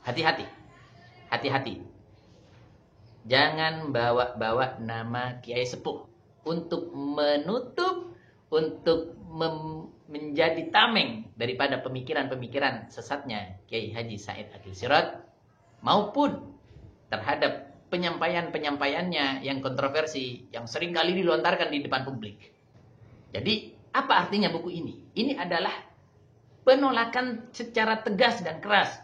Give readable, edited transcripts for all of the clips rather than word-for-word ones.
Hati-hati. Hati-hati. Jangan bawa-bawa nama Kiai Sepuh untuk menutup, untuk menjadi tameng daripada pemikiran-pemikiran sesatnya Kiai Haji Said Akil Siraj, maupun terhadap penyampaian-penyampaiannya yang kontroversi, yang sering kali dilontarkan di depan publik. Jadi, apa artinya buku ini? Ini adalah penolakan secara tegas dan keras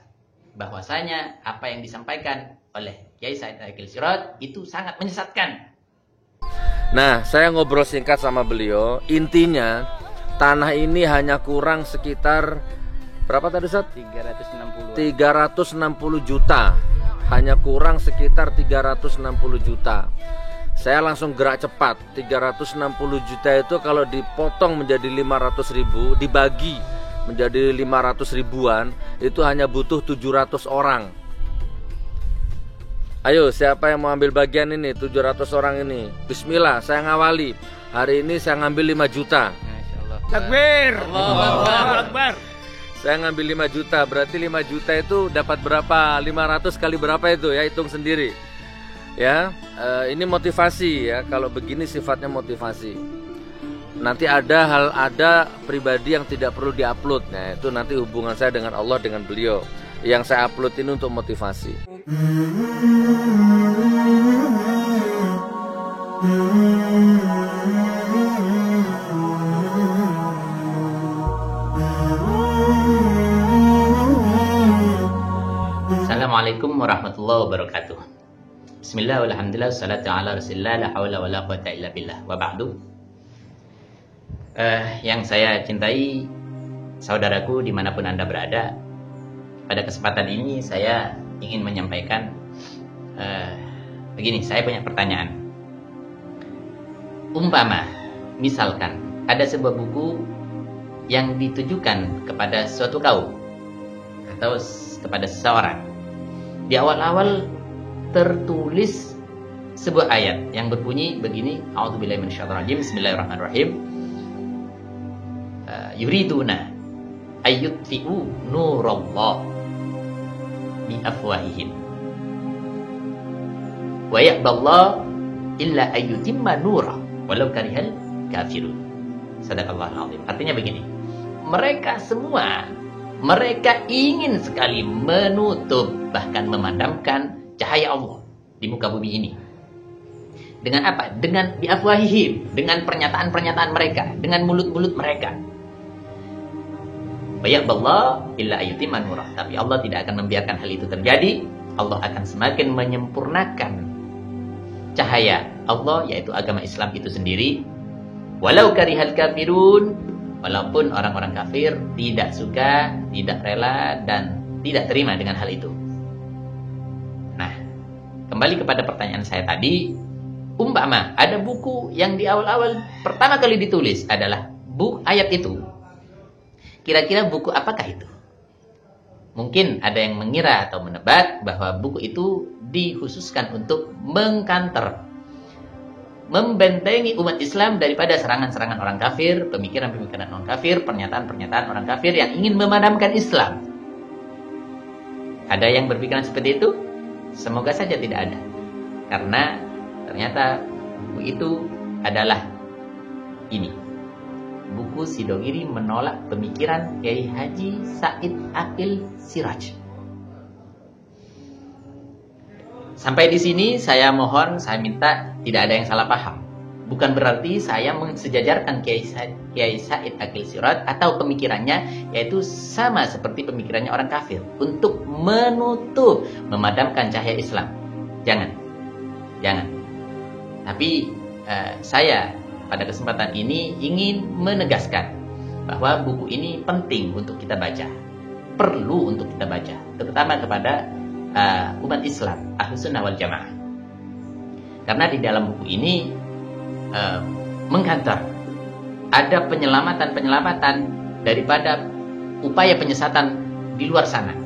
bahwasanya apa yang disampaikan oleh Kiai Said Akil Siraj itu sangat menyesatkan. Nah, saya ngobrol singkat sama beliau. Intinya, tanah ini hanya kurang sekitar berapa tadi, Ustaz? 360 juta. Hanya kurang sekitar 360 juta. Saya langsung gerak cepat. 360 juta itu kalau dipotong menjadi 500 ribu, dibagi menjadi 500 ribuan, itu hanya butuh 700 orang. Ayo, siapa yang mau ambil bagian ini? 700 orang ini. Bismillah, saya ngawali. Hari ini saya ngambil 5 juta. Takbir. Allahu Akbar. Saya ngambil 5 juta. Berarti 5 juta itu dapat berapa? 500 kali berapa itu ya? Hitung sendiri. Ya, ini motivasi ya. Kalau begini sifatnya motivasi. Nanti ada pribadi yang tidak perlu diupload. Nah, itu nanti hubungan saya dengan Allah, dengan beliau. Yang saya upload ini untuk motivasi. Assalamualaikum warahmatullahi wabarakatuh. Bismillah, walhamdulillah, salatu ala rasulillah, la hawla wa la quwata illa billah, wa ba'du. Yang saya cintai, saudaraku dimanapun Anda berada, pada kesempatan ini saya ingin menyampaikan begini, saya punya pertanyaan. Umpama, misalkan ada sebuah buku yang ditujukan kepada suatu kaum atau kepada seseorang. Di awal-awal tertulis sebuah ayat yang berbunyi begini, A'udzubillahi minasyaitonirrajim, bismillahirrahmanirrahim. Yuriduna ayyutfi'u nurallah bi afwahihim wa ya'ballahu illa ayyutimma nurah walau karihal kafirun. Sadaqallahul azim. Artinya begini, mereka semua, mereka ingin sekali menutup, bahkan memadamkan cahaya Allah di muka bumi ini. Dengan apa? Dengan biafwahihim, dengan pernyataan-pernyataan mereka, dengan mulut-mulut mereka. Bayaqballah illa ayyutimma nurah. Tapi Allah tidak akan membiarkan hal itu terjadi. Allah akan semakin menyempurnakan cahaya Allah, yaitu agama Islam itu sendiri. Walau karihal kafirun, walaupun orang-orang kafir tidak suka, tidak rela, dan tidak terima dengan hal itu. Nah, kembali kepada pertanyaan saya tadi, umpama ada buku yang di awal-awal pertama kali ditulis adalah ayat itu. Kira-kira buku apakah itu? Mungkin ada yang mengira atau menebak bahwa buku itu dikhususkan untuk mengkanter, membentengi umat Islam daripada serangan-serangan orang kafir, pemikiran-pemikiran orang kafir, pernyataan-pernyataan orang kafir yang ingin memadamkan Islam. Ada yang berpikiran seperti itu? Semoga saja tidak ada. Karena ternyata buku itu adalah ini. Buku Sidogiri menolak pemikiran Kiai Haji Said Akil Siraj. Sampai di sini saya mohon, saya minta tidak ada yang salah paham. Bukan berarti saya mensejajarkan Kiai Said Akil Siraj atau pemikirannya yaitu sama seperti pemikirannya orang kafir untuk menutup, memadamkan cahaya Islam. Jangan. Tapi saya pada kesempatan ini ingin menegaskan bahwa buku ini penting untuk kita baca, perlu untuk kita baca, terutama kepada umat Islam, Ahlus Sunnah wal Jamaah. Karena di dalam buku ini mengkantar ada penyelamatan daripada upaya penyesatan di luar sana.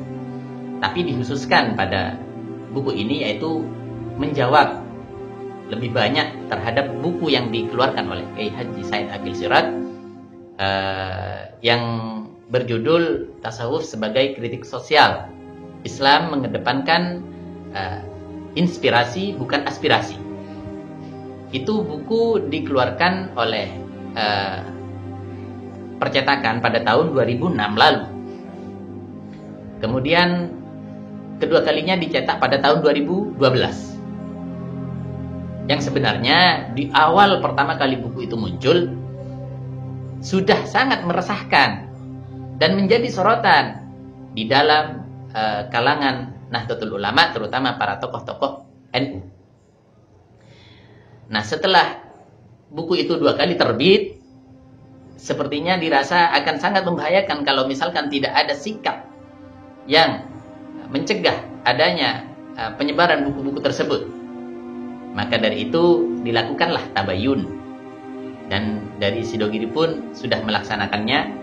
Tapi dikhususkan pada buku ini yaitu menjawab lebih banyak terhadap buku yang dikeluarkan oleh Kiai Haji Said Akil Siraj yang berjudul Tasawuf sebagai Kritik Sosial Islam mengedepankan inspirasi bukan aspirasi. Itu buku dikeluarkan oleh percetakan pada tahun 2006 lalu. Kemudian kedua kalinya dicetak pada tahun 2012. Yang sebenarnya di awal pertama kali buku itu muncul sudah sangat meresahkan dan menjadi sorotan di dalam kalangan Nahdlatul Ulama, terutama para tokoh-tokoh NU. Nah, setelah buku itu 2 kali terbit, sepertinya dirasa akan sangat membahayakan kalau misalkan tidak ada sikap yang mencegah adanya penyebaran buku-buku tersebut. Maka dari itu dilakukanlah tabayun, dan dari Sidogiri pun sudah melaksanakannya.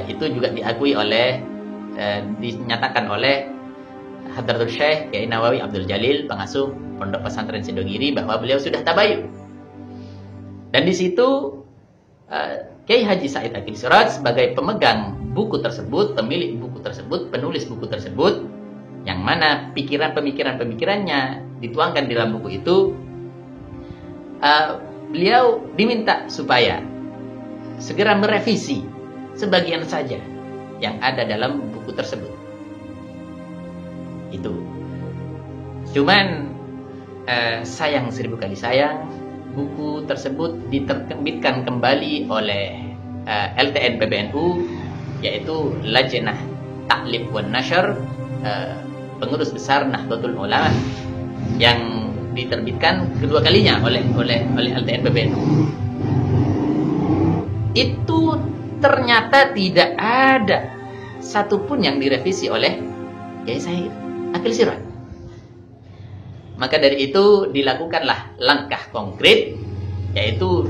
Itu juga diakui oleh dinyatakan oleh Hadratul Syekh Kiai Nawawi Abdul Jalil, pengasuh Pondok Pesantren Sidogiri, bahwa beliau sudah tabayun. Dan di situ Kiai Haji Said Aqil Siraj sebagai pemegang buku tersebut, pemilik buku tersebut, penulis buku tersebut, yang mana pemikirannya dituangkan di dalam buku itu, beliau diminta supaya segera merevisi sebagian saja yang ada dalam buku tersebut. Itu. Cuman sayang, 1000 kali sayang, buku tersebut diterbitkan kembali oleh LTN PBNU, yaitu Lajnah Ta'lim wan Nashr, pengurus besar Nahdlatul Ulama, yang diterbitkan kedua kalinya oleh LTN PBNU. Itu ternyata tidak ada satupun yang direvisi oleh Kiai Said Aqil Siraj. Maka dari itu dilakukanlah langkah konkret, yaitu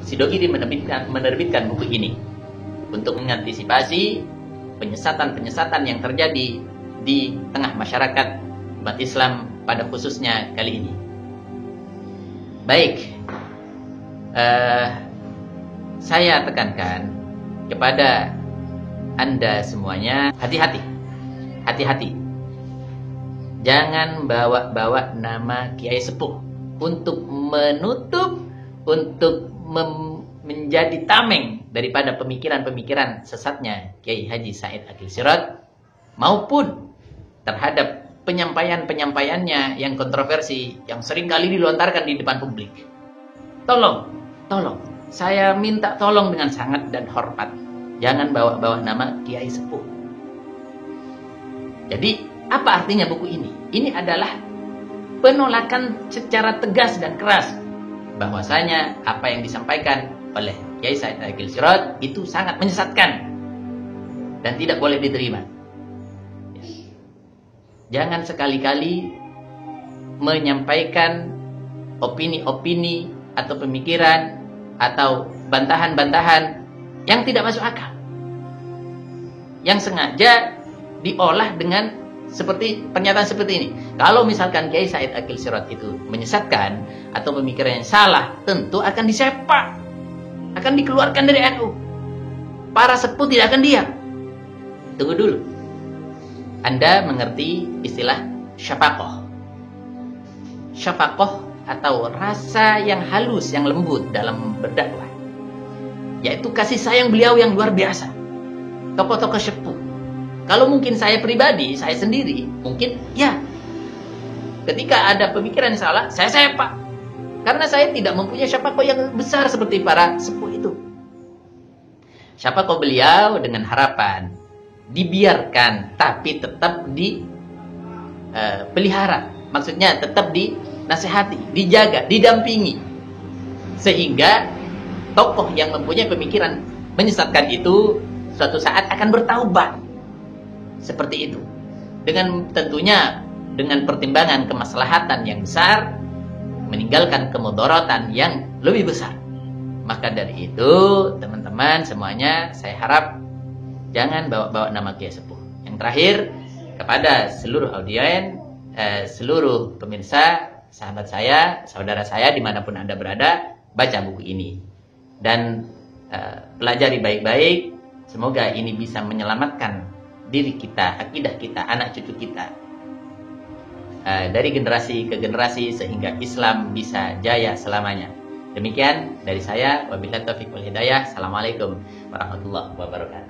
Sidogiri menerbitkan buku ini untuk mengantisipasi penyesatan-penyesatan yang terjadi di tengah masyarakat umat Islam pada khususnya kali ini. Baik, saya tekankan kepada Anda semuanya, hati-hati. Jangan bawa-bawa nama Kiai Sepuh untuk menutup, untuk menjadi tameng daripada pemikiran-pemikiran sesatnya Kiai Haji Said Aqil Siraj, maupun terhadap penyampaian-penyampaiannya yang kontroversi, yang sering kali dilontarkan di depan publik. Tolong, saya minta tolong dengan sangat dan hormat, jangan bawa-bawa nama Kiai Sepuh. Jadi, apa artinya buku ini? Ini adalah penolakan secara tegas dan keras bahwasanya apa yang disampaikan oleh Kiai Said Aqil Siraj itu sangat menyesatkan dan tidak boleh diterima. Jangan sekali-kali menyampaikan opini-opini atau pemikiran atau bantahan-bantahan yang tidak masuk akal, yang sengaja diolah dengan seperti pernyataan seperti ini. Kalau misalkan Kiai Said Aqil Siraj itu menyesatkan atau pemikirannya salah, tentu akan disepak, akan dikeluarkan dari NU. Para sepuh tidak akan diam. Tunggu dulu. Anda mengerti istilah syafaqah. Syafaqah atau rasa yang halus, yang lembut dalam berdakwah, yaitu kasih sayang beliau yang luar biasa. Tokoh-tokoh sepuh. Kalau mungkin saya pribadi, saya sendiri, mungkin ya, ketika ada pemikiran yang salah, saya sepak. Karena saya tidak mempunyai syafaqah yang besar seperti para sepuh itu. Syafaqah beliau dengan harapan dibiarkan, tapi tetap dipelihara. Maksudnya tetap dinasihati, dijaga, didampingi. Sehingga tokoh yang mempunyai pemikiran menyesatkan itu suatu saat akan bertaubat. Seperti itu. Tentunya dengan pertimbangan kemaslahatan yang besar, meninggalkan kemudaratan yang lebih besar. Maka dari itu, teman-teman semuanya, saya harap jangan bawa-bawa nama Kiai Sepuh. Yang terakhir, kepada seluruh audien, seluruh pemirsa, sahabat saya, saudara saya, dimanapun Anda berada, baca buku ini. Dan pelajari baik-baik, semoga ini bisa menyelamatkan diri kita, akidah kita, anak cucu kita, dari generasi ke generasi sehingga Islam bisa jaya selamanya. Demikian dari saya, wabillahi taufiq wal hidayah. Assalamualaikum warahmatullahi wabarakatuh.